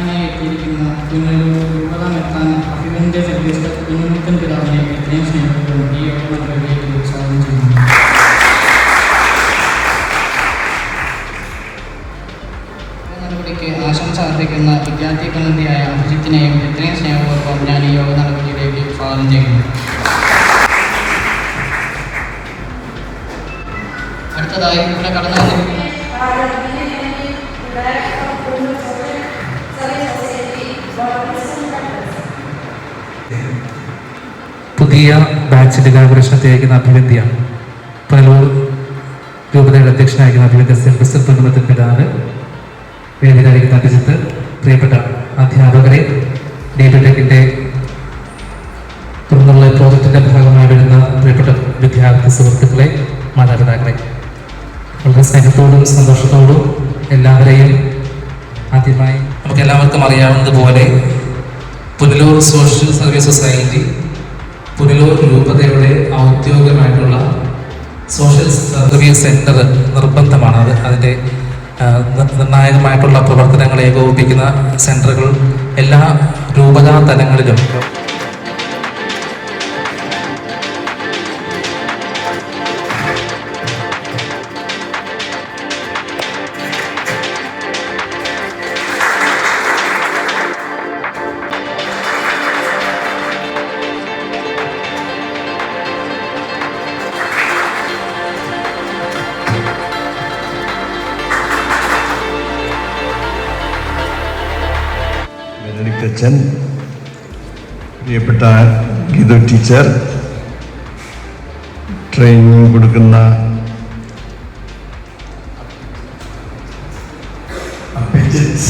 അധ്യക്ഷനായി എത്തിയിരിക്കുന്ന രൂപതാമെത്താൻ അഭിവന്ദ്യ സർവീസ് കുഞ്ഞുമുത്തൻ പിതാവിനെ എത്രയും സ്നേഹത്തോടും ഈ യോഗം നടപടിയിലേക്ക് സ്വാഗതം ചെയ്യുന്നു. നടപടിക്ക് ആശംസ അർപ്പിക്കുന്ന വിദ്യാർത്ഥി പ്രതിനിധിയായ അഭിജിത്തിനെയും എത്രയും സ്നേഹപൂർവ്വം ഞാൻ ഈ യോഗ നടപടിയിലേക്ക് സ്വാഗതം ചെയ്യുന്നു. അടുത്തതായി ഇവിടെ കടന്നു വന്നിരിക്കുന്ന പുതിയ ബാച്ചിന്റെ ഇനാഗുറേഷൻ അയക്കുന്ന അഭിവന്ദ്യ പലൂർ രൂപതയുടെ അധ്യക്ഷനായിരിക്കുന്ന അഭിവന്ദ്യ സെൻട്രൽ കുടുംബത്തിൽ പിതാവ് വേദിയിലായിരിക്കുന്ന അഭിജിത്ത്, പ്രിയപ്പെട്ട അധ്യാപകരെ, ഡിബിടെക്കിന്റെ തുടർന്നുള്ള പ്രോജക്റ്റിന്റെ ഭാഗമായി വരുന്ന പ്രിയപ്പെട്ട വിദ്യാർത്ഥി സുഹൃത്തുക്കളെ, മാതാപിതാക്കളെ, വളരെ സ്നേഹത്തോടും സന്തോഷത്തോടും എല്ലാവരെയും ആദ്യമായി നമുക്ക് എല്ലാവർക്കും അറിയാവുന്നതുപോലെ Punalur social service society Punalur രൂപതയുടെ ഔദ്യോഗികമായിട്ടുള്ള സോഷ്യൽ സർവീസ് സെന്റർ നിർബന്ധമാണ്. അതിൻ്റെ നിർണായകമായിട്ടുള്ള പ്രവർത്തനങ്ങൾ ഏകോപിപ്പിക്കുന്ന സെന്ററുകൾ എല്ലാ രൂപതാ തലങ്ങളിലും അച്ഛൻ, പ്രിയപ്പെട്ട ഗീതു ടീച്ചർ, ട്രെയിനിങ് കൊടുക്കുന്ന അഭിജിത്ത്,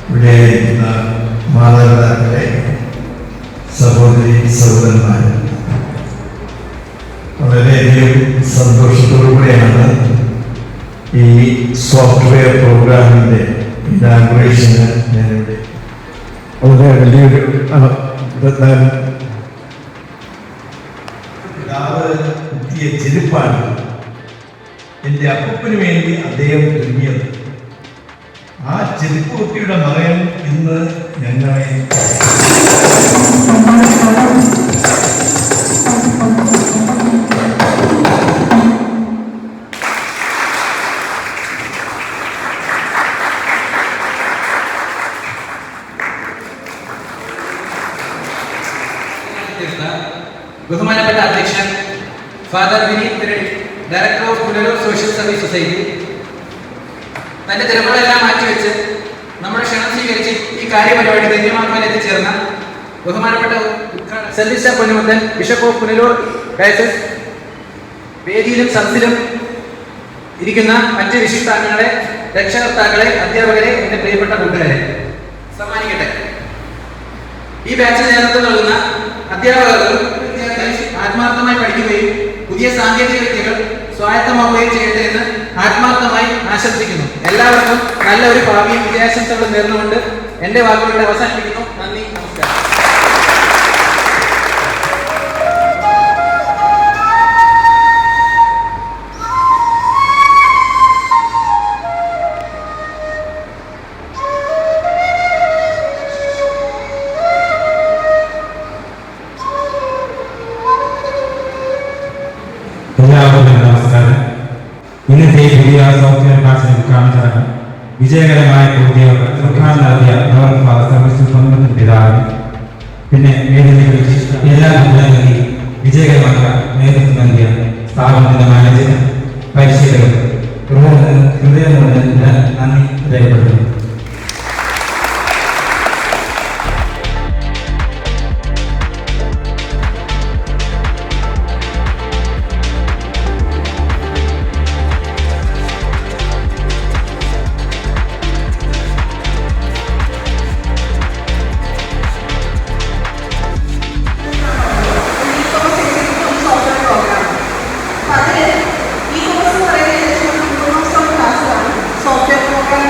ഇവിടെ മാതാപിതാക്കളെ, സഹോദരി സഹോദരന്മാരെ, വളരെയധികം സന്തോഷത്തോടുകൂടിയാണ് ഈ സോഫ്റ്റ്വെയർ പ്രോഗ്രാമിൻ്റെ ഇനാഗുറേഷന് ഞാനിവിടെ വളരെ വലിയൊരു പിതാവ് കുത്തിയ ചെരുപ്പാണ് എൻ്റെ അപ്പൂപ്പന് വേണ്ടി അദ്ദേഹം ഒരുങ്ങിയത്. ആ ചെരുപ്പ് കുത്തിയുടെ മകൻ ഇന്ന് ഞങ്ങളെ ബഹുമാനപ്പെട്ട അധ്യക്ഷൻ father Vineeth Thiradi, director of Punalur social service society, തന്റെ തിരക്കുകളെല്ലാം മാറ്റിവെച്ച് നമ്മുടെ ക്ഷണം സ്വീകരിച്ച് ഈ കാര്യപരിപാടി ധന്യമാക്കാൻ എത്തിച്ചേർന്ന ബഹുമാനപ്പെട്ട Selvisa Ponnumuthan, bishop of Punalur diocese, വേദിയിലും സദസ്സിലും ഇരിക്കുന്ന മറ്റ് വിശിഷ്ടാംഗങ്ങളെ, രക്ഷകർത്താക്കളെ, അധ്യാപകരെ, എന്റെ പ്രിയപ്പെട്ട കൂട്ടുകാരെ, സമ്മാനിക്കട്ടെ. ഈ ബാച്ചിൽ നേതൃത്വം നൽകുന്ന അധ്യാപകർക്കും ആത്മാർത്ഥമായി പഠിക്കുകയും പുതിയ സാങ്കേതിക വിദ്യകൾ സ്വായത്തമാവുകയും ചെയ്യട്ടെ എന്ന് ആത്മാർത്ഥമായി ആശംസിക്കുന്നു. എല്ലാവർക്കും നല്ല ഒരു ഭാവിയും വിജയാശംസകളും നേർന്നുകൊണ്ട് എന്റെ വാക്കുകളുടെ അവസാനിപ്പിക്കുന്നു. നന്ദി, നമസ്കാരം. എല്ലാവർക്കും നമസ്കാരം. ഇന്നത്തെ പുതിയ സോഫ്റ്റ്വെയർ ക്ലാസ്സിന് ഉദ്ഘാടനം വിജയകരമായി പൂർത്തിയാക്കുക ഉദ്ഘാടനം നടത്തിയ സർവീസ് കുടുംബത്തിന് പിതാവ്, പിന്നെ എല്ലാ കുടുംബങ്ങളിൽ വിജയകരമായ നേതൃത്വം നൽകിയ സ്ഥാപനത്തിന്റെ മാനേജർ, പരിശീലകർ, ഹൃദയം നന്ദി രേഖപ്പെടുത്തുന്നു. ഈ കോഴ്സ് പറയുന്നത് സോഫ്റ്റ്വെയർ പ്രോഗ്രാം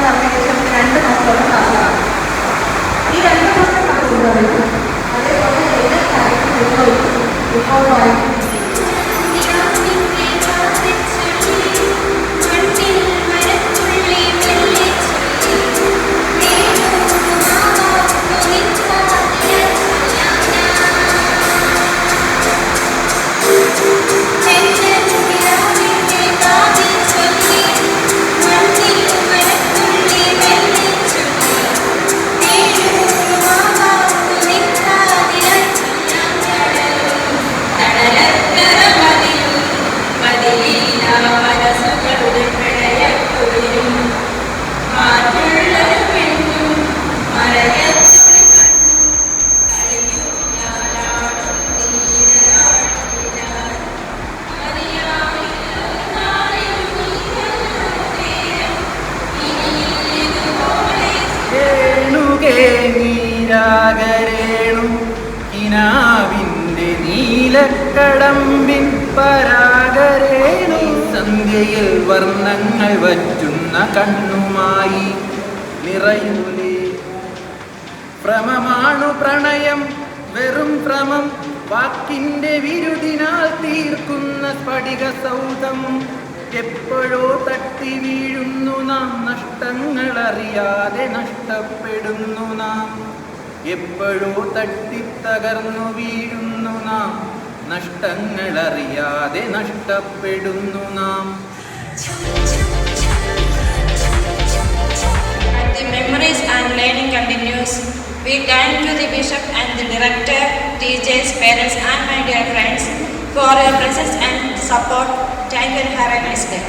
നീരാകരേണു കിനാവിൻ്റെ നീലക്കടമ്പിൻ പരാഗരേണു സന്ധ്യയിൽ വർണ്ണങ്ങൾ വറ്റുന്ന കണ്ണുമായി നിറയൂലേ. ഭ്രമമാണു പ്രണയം വെറും ഭ്രമം വാക്കിൻ്റെ വിരുദിനാൽ തീർക്കുന്ന സ്ഫടിക സൗധം. എപ്പോഴോ തട്ടി വീഴുന്നു നാം, നഷ്ടങ്ങളറിയാതെ നഷ്ടപ്പെടുന്നു നാം. എപ്പോഴോ തട്ടിത്തകർന്നു വീഴുന്നു നാം, നഷ്ടങ്ങളറിയാതെ നഷ്ടപ്പെടുന്നു നാം. The memories and learning continues. We thank you, the Bishop and the Director, teachers, parents and my dear friends for your presence and support. Thank you and have a nice day.